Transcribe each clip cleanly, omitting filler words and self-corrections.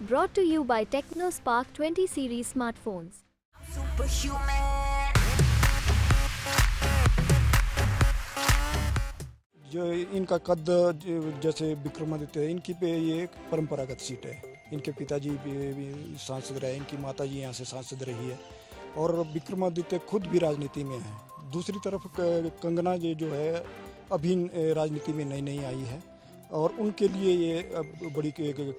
Brought to you by TechnoSpark 20 series smartphones. जो इनका कद जैसे विक्रमादित्य है, इनकी पे ये एक परंपरागत सीट है। इनके पिताजी भी सांसद रहे, इनकी माताजी यहाँ से सांसद रही है और विक्रमादित्य खुद भी राजनीति में है। दूसरी तरफ कंगना जो है अभी राजनीति में नई आई है और उनके लिए ये अब बड़ी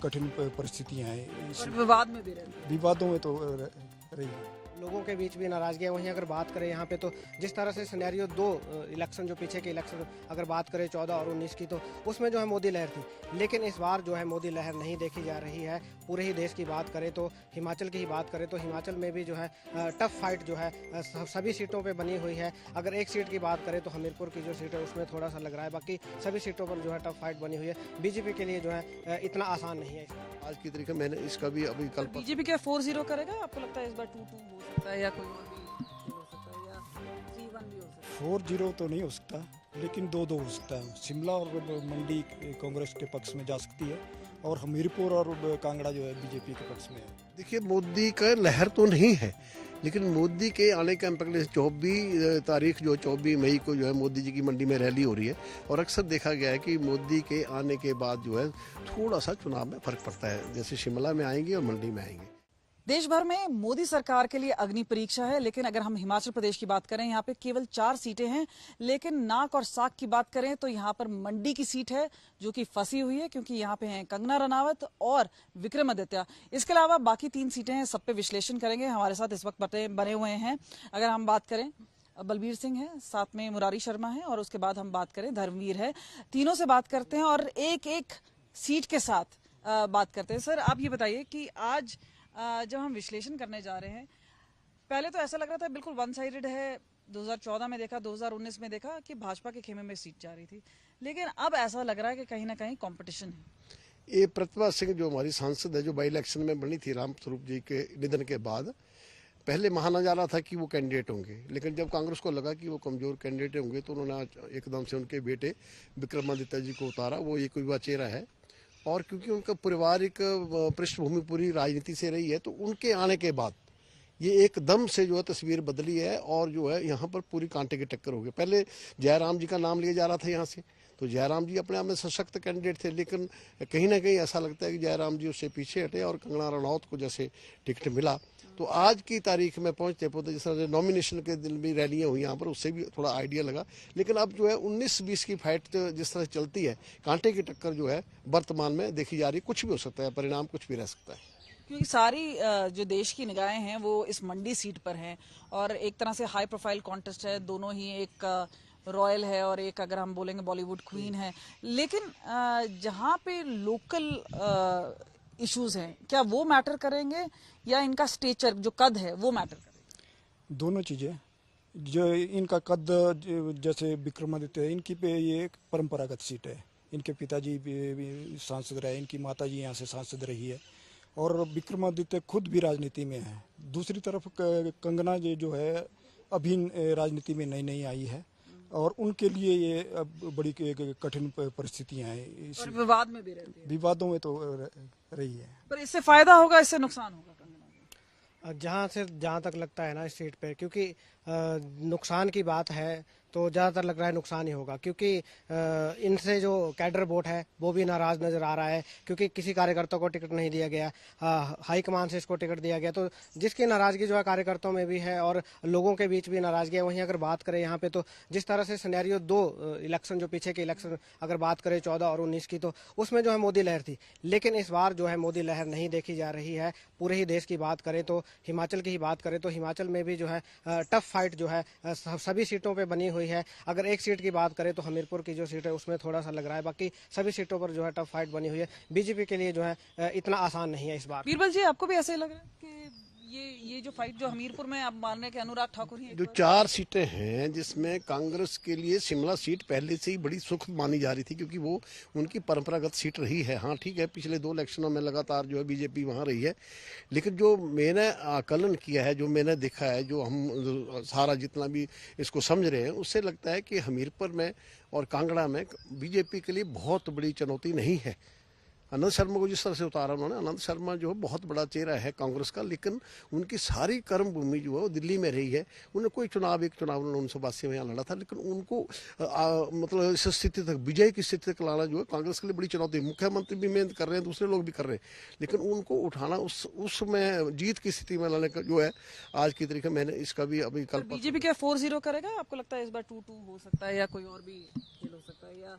कठिन परिस्थितियाँ हैं। विवाद में भी रहती विवादों में तो रही है। लोगों के बीच भी नाराजगी है। वहीं अगर बात करें यहाँ पे तो जिस तरह से सिनेरियो दो इलेक्शन जो पीछे के इलेक्शन अगर बात करें 14 और 19 की, तो उसमें जो है मोदी लहर थी, लेकिन इस बार जो है मोदी लहर नहीं देखी जा रही है। पूरे ही देश की बात करें तो हिमाचल की ही बात करें तो हिमाचल में भी जो है टफ फाइट जो है सभी सीटों पर बनी हुई है। अगर एक सीट की बात करें तो हमीरपुर की जो सीट है उसमें थोड़ा सा लग रहा है, बाकी सभी सीटों पर जो है टफ फाइट बनी हुई है। बीजेपी के लिए जो है इतना आसान नहीं है। आज की तरीके मैंने इसका भी अभी कल बीजेपी क्या 4-0 करेगा? आपको लगता है इस बार 2-2 हो सकता है या कोई और भी हो सकता है या 3-1 भी हो सकता है? 4-0 तो नहीं हो सकता, लेकिन 2-2 हो सकता है। शिमला और मंडी कांग्रेस के पक्ष में जा सकती है और हमीरपुर और कांगड़ा जो है बीजेपी के पक्ष में है। देखिए, मोदी का लहर तो नहीं है, लेकिन मोदी के आने का इम्पैक्ट 24 तारीख जो 24 मई को जो है मोदी जी की मंडी में रैली हो रही है और अक्सर देखा गया है कि मोदी के आने के बाद जो है थोड़ा सा चुनाव में फर्क पड़ता है, जैसे शिमला में आएंगे और मंडी में आएंगे। देश भर में मोदी सरकार के लिए अग्नि परीक्षा है, लेकिन अगर हम हिमाचल प्रदेश की बात करें, यहाँ पे केवल 4 सीटें हैं। लेकिन नाक और साक की बात करें तो यहाँ पर मंडी की सीट है जो कि फंसी हुई है, क्योंकि यहाँ पे हैं कंगना रनावत और विक्रमादित्य। इसके अलावा बाकी 3 सीटें हैं, सब पे विश्लेषण करेंगे। हमारे साथ इस वक्त बने हुए हैं, अगर हम बात करें, बलबीर सिंह है, साथ में मुरारी शर्मा है और उसके बाद हम बात करें धर्मवीर है। तीनों से बात करते हैं और एक एक सीट के साथ बात करते हैं। सर, आप ये बताइए कि आज जब हम विश्लेषण करने जा रहे हैं, पहले तो ऐसा लग रहा था बिल्कुल वन साइडेड है। 2014 में देखा, 2019 में देखा कि भाजपा के खेमे में सीट जा रही थी, लेकिन अब ऐसा लग रहा है कि कहीं ना कहीं कंपटीशन है। ये प्रतिभा सिंह जो हमारी सांसद है, जो बाई इलेक्शन में बनी थी रामस्वरूप जी के निधन के बाद, पहले माना जा रहा था कि वो कैंडिडेट होंगे, लेकिन जब कांग्रेस को लगा कि वो कमजोर कैंडिडेट होंगे तो उन्होंने आज एकदम से उनके बेटे विक्रमादित्य जी को उतारा। वो एक युवा चेहरा है और क्योंकि उनका पारिवारिक पृष्ठभूमि पूरी राजनीति से रही है, तो उनके आने के बाद ये एकदम से जो है तस्वीर बदली है और जो है यहाँ पर पूरी कांटे की टक्कर हो गई। पहले जयराम जी का नाम लिया जा रहा था यहाँ से, तो जयराम जी अपने आप में सशक्त कैंडिडेट थे, लेकिन कहीं ना कहीं ऐसा लगता है कि जयराम जी उससे पीछे हटे और कंगना रनौत को जैसे टिकट मिला। तो आज की तारीख में पहुंचते पहुंचते जिस तरह नॉमिनेशन के दिन भी रैलियां हुई यहाँ पर, उससे भी थोड़ा आइडिया लगा। लेकिन अब जो है 19-20 की फाइट जिस तरह चलती है, कांटे की टक्कर जो है वर्तमान में देखी जा रही है। कुछ भी हो सकता है, परिणाम कुछ भी रह सकता है, क्योंकि सारी जो देश की निगाहें हैं वो इस मंडी सीट पर हैं और एक तरह से हाई प्रोफाइल कॉन्टेस्ट है। दोनों ही, एक रॉयल है और एक अगर हम बोलेंगे बॉलीवुड क्वीन है। लेकिन जहाँ पे लोकल इश्यूज हैं, क्या वो मैटर करेंगे या इनका स्टेचर जो कद है वो मैटर करेगा? दोनों चीज़ें। जो इनका कद जैसे विक्रमादित्य है, इनकी पे ये एक परंपरागत सीट है। इनके पिताजी भी सांसद रहे, इनकी माताजी यहाँ से सांसद रही है और विक्रमादित्य खुद भी राजनीति में है। दूसरी तरफ कंगना जो है अभी राजनीति में नई आई है और उनके लिए ये अब बड़ी कठिन परिस्थितियाँ हैं। और विवाद में भी रहती है। विवादों में तो रही है। पर इससे फायदा होगा, इससे नुकसान होगा कंगना को? जहाँ तक लगता है ना इस सीट पे, क्योंकि नुकसान की बात है तो ज़्यादातर लग रहा है नुकसान ही होगा, क्योंकि इनसे जो कैडर वोट है वो भी नाराज नज़र आ रहा है, क्योंकि किसी कार्यकर्ता को टिकट नहीं दिया गया, हाईकमान से इसको टिकट दिया गया, तो जिसकी नाराज़गी जो है कार्यकर्ताओं में भी है और लोगों के बीच भी नाराज़गी है। वहीं अगर बात करें यहाँ पे तो जिस तरह से सिनेरियो दो इलेक्शन जो पीछे के इलेक्शन अगर बात करें 14 और 19 की, तो उसमें जो है मोदी लहर थी, लेकिन इस बार जो है मोदी लहर नहीं देखी जा रही है। पूरे ही देश की बात करें तो हिमाचल की ही बात करें तो हिमाचल में भी जो है टफ फाइट जो है सभी सीटों पर बनी हुई है। अगर एक सीट की बात करें तो हमीरपुर की जो सीट है उसमें थोड़ा सा लग रहा है, बाकी सभी सीटों पर जो है टफ फाइट बनी हुई है। बीजेपी के लिए जो है इतना आसान नहीं है इस बार। बीरबल जी, आपको भी ऐसे ही लग रहा है कि ये जो फाइट जो हमीरपुर में आप मान रहे हैं कि अनुराग ठाकुर ही जो 4 सीटें हैं, जिसमें कांग्रेस के लिए शिमला सीट पहले से ही बड़ी सुख मानी जा रही थी, क्योंकि वो उनकी परंपरागत सीट रही है। हाँ ठीक है, पिछले 2 इलेक्शनों में लगातार जो है बीजेपी वहाँ रही है, लेकिन जो मैंने आकलन किया है, जो मैंने देखा है, जो हम सारा जितना भी इसको समझ रहे हैं, उससे लगता है कि हमीरपुर में और कांगड़ा में बीजेपी के लिए बहुत बड़ी चुनौती नहीं है। आनंद शर्मा को जिस तरह से उतारा उन्होंने, आनंद शर्मा जो है बहुत बड़ा चेहरा है कांग्रेस का, लेकिन उनकी सारी कर्म भूमि जो है वो दिल्ली में रही है। उन्होंने कोई चुनाव, एक चुनाव उन्होंने 1982 में यहाँ लड़ा था, लेकिन उनको मतलब इस स्थिति तक, विजय की स्थिति तक लाना जो है कांग्रेस के लिए बड़ी चुनौती। मुख्यमंत्री भी मेहनत कर रहे हैं, दूसरे लोग भी कर रहे हैं, लेकिन उनको उठाना, उसमें जीत की स्थिति में लाने का जो है आज की तरीके, मैंने इसका भी अभी कल बीजेपी क्या 4-0 करेगा? आपको लगता है इस बार 2-2 हो सकता है या कोई और भी खेल हो सकता है या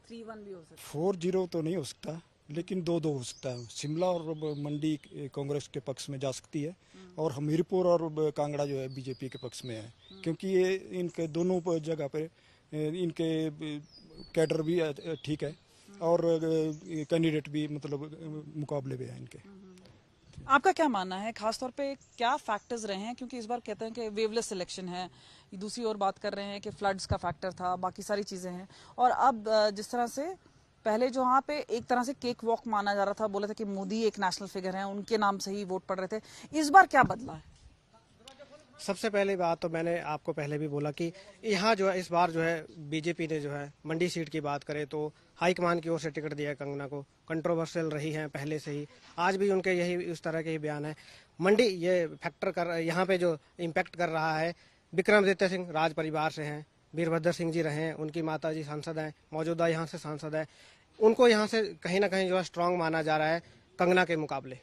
3-1 भी हो सकता है? 4-0 तो नहीं हो सकता, लेकिन 2-2 हो सकता है। शिमला और मंडी कांग्रेस के पक्ष में जा सकती है, और हमीरपुर और कांगड़ा जो है बीजेपी के पक्ष में है, क्योंकि ये इनके दोनों जगह पे इनके कैडर भी ठीक है और कैंडिडेट भी मतलब मुकाबले में है इनके। आपका क्या मानना है, खासतौर पे क्या फैक्टर्स रहे हैं? क्योंकि इस बार कहते हैं कि वेवलेस सिलेक्शन है, दूसरी ओर बात कर रहे हैं कि फ्लड्स का फैक्टर था, बाकी सारी चीजें हैं, और अब जिस तरह से पहले जो वहाँ पे एक तरह से केक वॉक माना जा रहा था, बोला था कि मोदी एक नेशनल फिगर हैं, उनके नाम से ही वोट पड़ रहे थे, इस बार क्या बदला है? सबसे पहली बात तो मैंने आपको पहले भी बोला कि यहाँ जो है इस बार जो है बीजेपी ने जो है मंडी सीट की बात करें तो हाईकमान की ओर से टिकट दिया है कंगना को। कंट्रोवर्शियल रही है पहले से ही, आज भी उनके यही इस तरह के ही बयान है। मंडी ये फैक्टर कर, यहाँ पे जो इम्पैक्ट कर रहा है, विक्रमादित्य सिंह राज परिवार से हैं, वीरभद्र सिंह जी रहे हैं, उनकी माता जी सांसद हैं, मौजूदा यहाँ से सांसद है, उनको यहाँ से कहीं ना कहीं जो है स्ट्रांग माना जा रहा है कंगना के मुकाबले।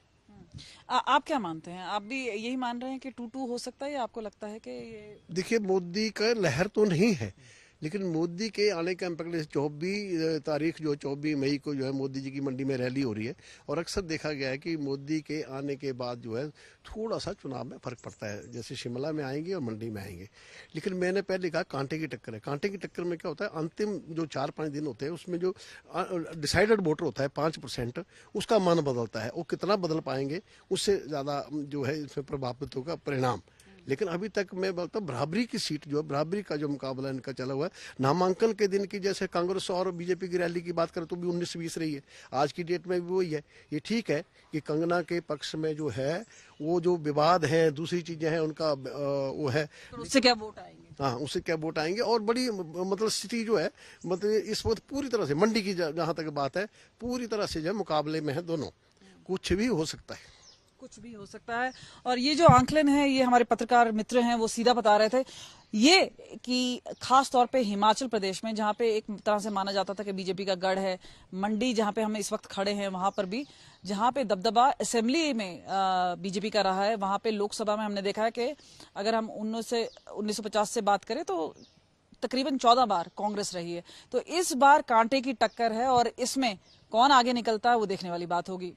आप क्या मानते हैं? आप भी यही मान रहे हैं कि 2-2 हो सकता है, या आपको लगता है कि ये? देखिए, मोदी का लहर तो नहीं है, लेकिन मोदी के आने का इम्पैक्ट 24 तारीख जो 24 मई को जो है मोदी जी की मंडी में रैली हो रही है, और अक्सर देखा गया है कि मोदी के आने के बाद जो है थोड़ा सा चुनाव में फर्क पड़ता है, जैसे शिमला में आएंगे और मंडी में आएंगे। लेकिन मैंने पहले कहा कांटे की टक्कर है। कांटे की टक्कर में क्या होता है, अंतिम जो 4-5 दिन होते हैं उसमें जो डिसाइडेड वोटर होता है 5%, उसका मन बदलता है, वो कितना बदल पाएंगे उससे ज़्यादा जो है इसमें प्रभावित होगा परिणाम। लेकिन अभी तक मैं बोलता हूँ बराबरी की सीट जो है, बराबरी का जो मुकाबला इनका चला हुआ है। नामांकन के दिन की जैसे कांग्रेस और बीजेपी की रैली की बात करें तो भी 19-20 रही है, आज की डेट में भी वही है। ये ठीक है कि कंगना के पक्ष में जो है वो जो विवाद है, दूसरी चीजें हैं, उनका वो है, तो उससे क्या वोट आएंगे? हाँ, उससे क्या वोट आएंगे। और बड़ी मतलब स्थिति जो है, मतलब इस वक्त पूरी तरह से मंडी की जहां तक बात है, पूरी तरह से जो है मुकाबले में है दोनों, कुछ भी हो सकता है, कुछ भी हो सकता है। और ये जो आंकलन है, ये हमारे पत्रकार मित्र हैं वो सीधा बता रहे थे ये कि खास तौर पे हिमाचल प्रदेश में, जहां पे एक तरह से माना जाता था कि बीजेपी का गढ़ है, मंडी जहां पे हम इस वक्त खड़े हैं वहां पर भी, जहां पे दबदबा असेंबली में बीजेपी का रहा है, वहां पे लोकसभा में हमने देखा है कि अगर हम 1950 से बात करें तो तकरीबन 14 बार कांग्रेस रही है। तो इस बार कांटे की टक्कर है, और इसमें कौन आगे निकलता है वो देखने वाली बात होगी।